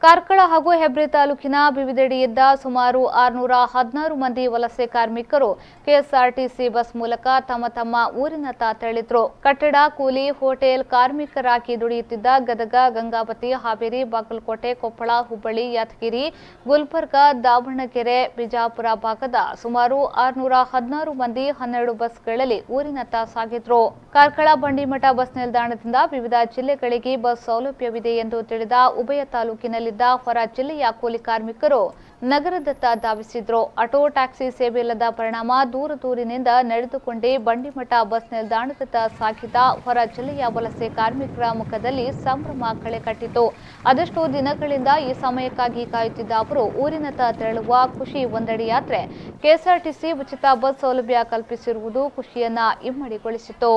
ಕಾರ್ಕಳ ಹಾಗೂ ಹೆಬ್ರಿ ತಾಲೂಕಿನ ವಿವಿಧೆಡೆಯಿಂದ ಸುಮಾರು 616 ಮಂದಿ ವಲಸೆ ಕಾರ್ಮಿಕರು ಕೆಎಸ್ಆರ್ಟಿಸಿ ಬಸ್ ಮೂಲಕ ತಮ್ಮ ಊರಿನತ್ತ ತೆರಳಿದ್ರು. ಕಟ್ಟಡ ಕೂಲಿ, ಹೋಟೆಲ್ ಕಾರ್ಮಿಕರಾಗಿ ದುಡಿಯುತ್ತಿದ್ದ ಗದಗ, ಗಂಗಾವತಿ, ಹಾವೇರಿ, ಬಾಗಲಕೋಟೆ, ಕೊಪ್ಪಳ, ಹುಬ್ಬಳ್ಳಿ, ಯಾದಗಿರಿ, ಗುಲ್ಬರ್ಗ, ದಾವಣಗೆರೆ, ಬಿಜಾಪುರ ಭಾಗದ ಸುಮಾರು 616 ಮಂದಿ 12 ಬಸ್ಗಳಲ್ಲಿ ಊರಿನತ್ತ ಸಾಗಿದ್ರು. ಕಾರ್ಕಳ ಬಂಡಿಮಠ ಬಸ್ ನಿಲ್ದಾಣದಿಂದ ವಿವಿಧ ಜಿಲ್ಲೆಗಳಿಗೆ ಬಸ್ ಸೌಲಭ್ಯವಿದೆ ಎಂದು ತಿಳಿದ ಉಭಯ ತಾಲೂಕಿನಲ್ಲಿ ಹೊರ ಜಿಲ್ಲೆಯ ಕೂಲಿ ಕಾರ್ಮಿಕರು ನಗರದತ್ತ ಧಾವಿಸಿದ್ರು. ಆಟೋ ಟ್ಯಾಕ್ಸಿ ಸೇವೆ ಇಲ್ಲದ ಪರಿಣಾಮ ದೂರದೂರಿನಿಂದ ನಡೆದುಕೊಂಡೇ ಬಂಡಿಮಠ ಬಸ್ ನಿಲ್ದಾಣದತ್ತ ಸಾಗಿದ ಹೊರ ಜಿಲ್ಲೆಯ ವಲಸೆ ಕಾರ್ಮಿಕರ ಮುಖದಲ್ಲಿ ಸಂಭ್ರಮ ಕಳೆಕಟ್ಟಿತು. ಅದೆಷ್ಟೋ ದಿನಗಳಿಂದ ಈ ಸಮಯಕ್ಕಾಗಿ ಕಾಯುತ್ತಿದ್ದ ಅವರು ಊರಿನತ್ತ ತೆರಳುವ ಖುಷಿ ಒಂದೆಡೆಯಾದರೆ ಕೆಎಸ್ಆರ್ಟಿಸಿ ಉಚಿತ ಬಸ್ ಸೌಲಭ್ಯ ಕಲ್ಪಿಸಿರುವುದು ಖುಷಿಯನ್ನ ಇಮ್ಮಡಿಗೊಳಿಸಿತು.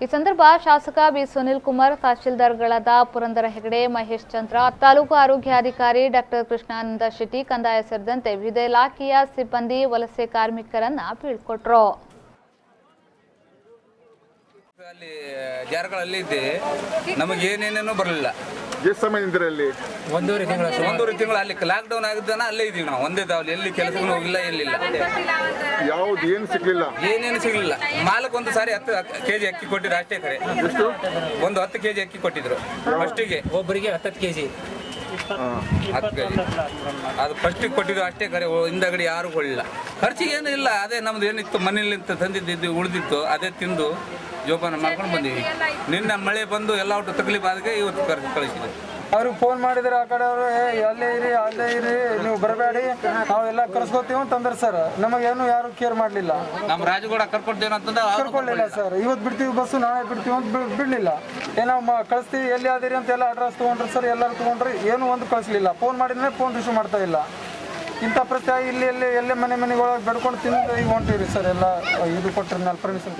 ಈ ಸಂದರ್ಭ ಶಾಸಕ ಬಿ ಸುನಿಲ್ ಕುಮಾರ್, ತಹಶೀಲ್ದಾರ್ಗಳಾದ ಪುರಂದರ ಹೆಗಡೆ, ಮಹೇಶ್ ಚಂದ್ರ, ತಾಲೂಕು ಆರೋಗ್ಯಾಧಿಕಾರಿ ಡಾಕ್ಟರ್ ಕೃಷ್ಣಾನಂದ ಶೆಟ್ಟಿ, ಕಂದಾಯ ಸೇರಿದಂತೆ ವಿವಿಧ ಇಲಾಖೆಯ ಸಿಬ್ಬಂದಿ ವಲಸೆ ಕಾರ್ಮಿಕರನ್ನ ಬೀಳ್ಕೊಟ್ರು. ಅಲ್ಲಿ ಜಾರಗಳಲ್ಲಿ ಇದ್ದೆ, ನಮಗೆ ಏನೇನೇನೂ ಬರಲಿಲ್ಲ. ಎಷ್ಟು ಸಮಯದಿಂದ ಅಲ್ಲಿ? ಒಂದೂವರೆ ತಿಂಗಳು ಅಲ್ಲಿ ಲಾಕ್ಡೌನ್ ಆಗಿದ್ದಾನ ಅಲ್ಲೇ ಇದೀವಿ ನಾವು. ಒಂದೇ ತಾವಲ್ಲಿ ಎಲ್ಲಿ ಕೆಲಸಕ್ಕೂ ಹೋಗಿಲ್ಲ, ಎಲ್ಲಿಲ್ಲ, ಯಾವ್ದು ಏನು ಸಿಗ್ಲಿಲ್ಲ, ಏನೇನು ಸಿಗ್ಲಿಲ್ಲ. ಮಾಲಕ್ ಒಂದು ಸಾರಿ 10 kg ಅಕ್ಕಿ ಕೊಟ್ಟಿದ್ರು ಅಷ್ಟೇ. ಕರೆ ಎಷ್ಟು? ಒಂದು 10 kg ಅಕ್ಕಿ ಕೊಟ್ಟಿದ್ರು ಫಸ್ಟಿಗೆ, ಒಬ್ಬರಿಗೆ 10 kg 10 kg ಅದು ಫಸ್ಟಿಗೆ ಕೊಟ್ಟಿದ್ರು ಅಷ್ಟೇ. ಕರೆ ಹಿಂದಗಡೆ ಯಾರು ಕೊಳ್ಳಿಲ್ಲ. ಖರ್ಚಿಗೆ ಏನೂ ಇಲ್ಲ. ಅದೇ ನಮ್ದು ಏನಿತ್ತು ಮನೇಲಿ ತಂದಿದ್ದು ಉಳಿದಿತ್ತು ಅದೇ ತಿಂದು ಜೋಪಾನ ಮಾಡ್ಕೊಂಡು ಬಂದೀವಿ. ನಿನ್ನ ಮಳೆ ಬಂದು ಎಲ್ಲ ಒಟ್ಟು ತಕ್ಲೀಫ್ ಆದಕ್ಕೆ ಇವತ್ತು ಕಳಿಸಿದ್ರು. ಅವ್ರಿಗೆ ಫೋನ್ ಮಾಡಿದ್ರೆ ಆ ಕಡೆ ಅವರು ಅಲ್ಲೇ ಇರಿ ನೀವು ಬರಬೇಡಿ, ನಾವೆಲ್ಲ ಕರ್ಸ್ಕೊತೀವಿ ಅಂತಂದ್ರೆ ಸರ್. ನಮಗೇನು ಯಾರು ಕೇರ್ ಮಾಡಲಿಲ್ಲ. ನಮ್ಮ ರಾಜಗೌಡ ಕರ್ಕೊಡ್ತೇವೆ ಅಂತಂದ್ರೆ ಕರ್ಕೊಳ್ಳಿಲ್ಲ ಸರ್. ಇವತ್ತು ಬಿಡ್ತೀವಿ ಬಸ್ಸು, ನಾಳೆ ಬಿಡ್ತೀವಿ ಅಂತ ಬಿಡಲಿಲ್ಲ. ಏನೋ ಕಳಿಸ್ತೀವಿ, ಎಲ್ಲಿ ಆದಿರಿ ಅಂತ ಎಲ್ಲ ಅಡ್ರೆಸ್ ತೊಗೊಂಡ್ರಿ ಸರ್. ಎಲ್ಲರೂ ತೊಗೊಂಡ್ರಿ, ಏನೂ ಒಂದು ಕಳಿಸ್ಲಿಲ್ಲ. ಫೋನ್ ಮಾಡಿದ್ರೆ ಫೋನ್ ರಿಸೀವ್ ಮಾಡ್ತಾ ಇಲ್ಲ. ಇಂಥ ಪ್ರತ್ಯಾಗ ಎಲ್ಲೇ ಮನೆಗೊಳಗೆ ಬೆಡ್ಕೊಂಡು ತಿಂದು ಈಗ ಹೊಂಟಿವ್ರಿ ಸರ್. ಎಲ್ಲ ಇದು ಕೊಟ್ಟರೆ ಮೇಲೆ ಪರ್ಮಿಷನ್.